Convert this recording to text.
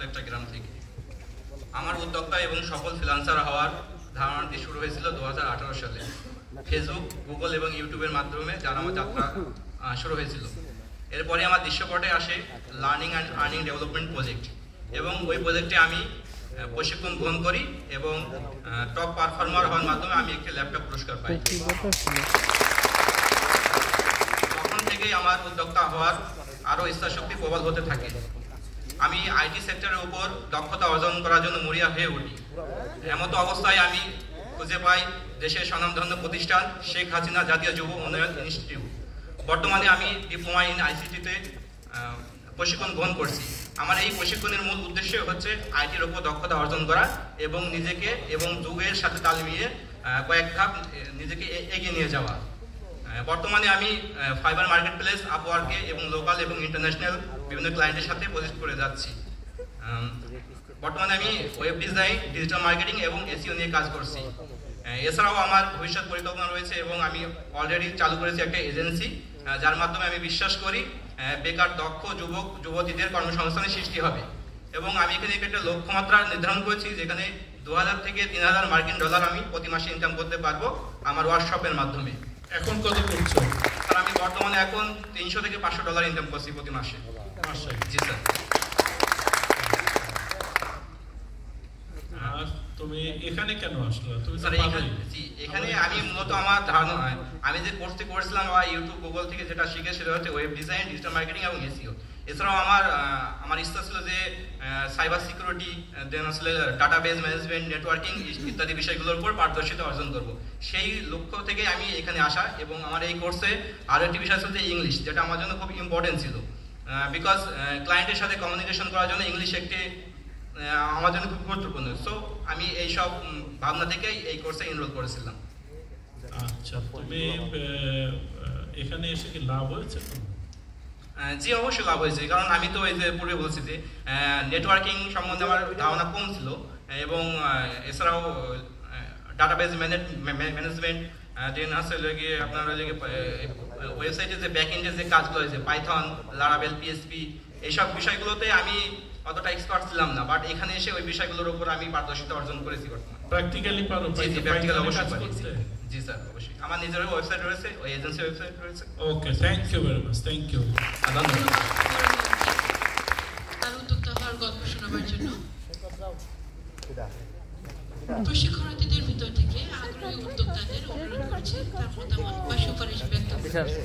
মতো একটা গ্রাম থেকে। আমার উদ্যোক্তা এবং সফল ফ্রিল্যান্সার হওয়ার ধারণাটি শুরু হয়েছিল 2018 সালে। ফেসবুক, গুগল এবং ইউটিউবের মাধ্যমে যারা আমার যাত্রা শুরু হয়েছিল। এরপরে আমার দৃশ্যপটে আসে learning and earning development project, এবং ওই প্রজেক্টে আমি প্রশিক্ষণ গ্রহণ করি এবং টপ পারফর্মার হওয়ার মাধ্যমে আমি একটি ল্যাপটপ পুরস্কার পাই। তখন থেকেই আমার উদ্যোক্তা হওয়ার আরও ইচ্ছাশক্তি প্রবল হতে থাকে। আমি আইটি সেক্টরের উপর দক্ষতা অর্জন করার জন্য মরিয়া হয়ে উঠি। এমতো অবস্থায় আমি খুঁজে পাই দেশের স্বনামধন্য প্রতিষ্ঠান শেখ হাসিনা জাতীয় যুব উন্নয়ন ইনস্টিটিউট। বর্তমানে আমি ডিপ্লোমা ইন আইসিটিতে প্রশিক্ষণ গ্রহণ করছি। আমার এই প্রশিক্ষণের মূল উদ্দেশ্য হচ্ছে আইটির উপর দক্ষতা অর্জন করা এবং নিজেকে এবং যুগের সাথে তাল মিলিয়ে কয়েক ধাপ নিজেকে এগিয়ে নিয়ে যাওয়া। বর্তমানে আমি ফাইবার মার্কেট প্লেস, আপওয়ার্কে এবং লোকাল এবং ইন্টারন্যাশনাল বিভিন্ন ক্লায়েন্টের সাথে প্রজেক্ট করে যাচ্ছি। বর্তমানে আমি ওয়েব ডিজাইন, ডিজিটাল মার্কেটিং এবং এসইও নিয়ে কাজ করছি। এছাড়াও আমার ভবিষ্যৎ পরিকল্পনা রয়েছে এবং আমি অলরেডি চালু করেছি একটা এজেন্সি, যার মাধ্যমে আমি বিশ্বাস করি বেকার দক্ষ যুবক যুবতীদের কর্মসংস্থানের সৃষ্টি হবে। এবং আমি এখানে একটা লক্ষ্যমাত্রা নির্ধারণ করেছি, যেখানে 2000 থেকে 3000 মার্কিন ডলার আমি প্রতি মাসে ইনকাম করতে পারবো আমার ওয়ার্কশপের মাধ্যমে। এখন কত করছো? স্যার, আমি বর্তমানে এখন 300 থেকে 500 ডলার ইনকাম করছি প্রতি মাসে। জি স্যার। তুমি এখানে কেন আসলে? তুমি স্যার এখানে আমি মূলত আমার ধারণা, আমি যে কোর্সটি করেছিলাম বা ইউটিউব গুগল থেকে যেটা শিখে সেটা হচ্ছে ওয়েব ডিজাইন, ডিজিটাল মার্কেটিং এবং এসইও। এছাড়াও আমার ইচ্ছা ছিল যে সাইবার সিকিউরিটি, দেন আসলে ডাটাবেজ ম্যানেজমেন্ট, নেটওয়ার্কিং ইত্যাদি বিষয়গুলোর উপর পারদর্শিতা অর্জন করব। সেই লক্ষ্য থেকে আমি এখানে আসা। এবং আমার এই কোর্সে আরও একটি বিষয় ছিল যে ইংলিশ, যেটা আমার জন্য খুব ইম্পর্টেন্ট ছিল। বিকজ ক্লায়েন্টের সাথে কমিউনিকেশন করার জন্য ইংলিশ একটি আমার জন্য খুব গুরুত্বপূর্ণ। সো আমি এইসব ভাবনা থেকেই এই কোর্সে এনরোল করেছিলাম। আচ্ছা, তুমি এখানে এসে কি লাভ হয়েছে? জি, অবশ্যই লাভ হয়েছে। কারণ আমি তো এই যে পূর্বে বলছি যে নেটওয়ার্কিং সম্বন্ধে আমার ধারণা কম ছিল, এবং এছাড়াও ডাটাবেজ ম্যানেজমেন্ট, দেন আসলে গিয়ে আপনার ওয়েবসাইটে যে ব্যাক এন্ডে যে কাজগুলো হয়েছে পাইথন, লারাভেল, পিএসপি, এইসব বিষয়গুলোতে আমি অতটা এক্সপার্ট ছিলাম না। বাট এখানে এসে ওই বিষয়গুলোর উপর আমি পারদর্শিতা অর্জন করেছি বর্তমানে। প্র্যাকটিক্যালি পারো? জি, প্র্যাকটিক্যাল অবশ্যই পারি। জি স্যার, অবশ্যই। আমার নিজের ওয়েবসাইট রয়েছে, ওই এজেন্সি ওয়েবসাইট রয়েছে। Okay, thank you very much. Thank you. ধন্যবাদ। তার উদ্যোক্তা হওয়ার গল্প শোনাবার জন্য প্রশিক্ষণার্থীদের ভিতর থেকে আগ্রহী উদ্যোক্তাদের অনুরোধ করছে তার মতামত বা সুপারিশ ব্যক্ত করতে।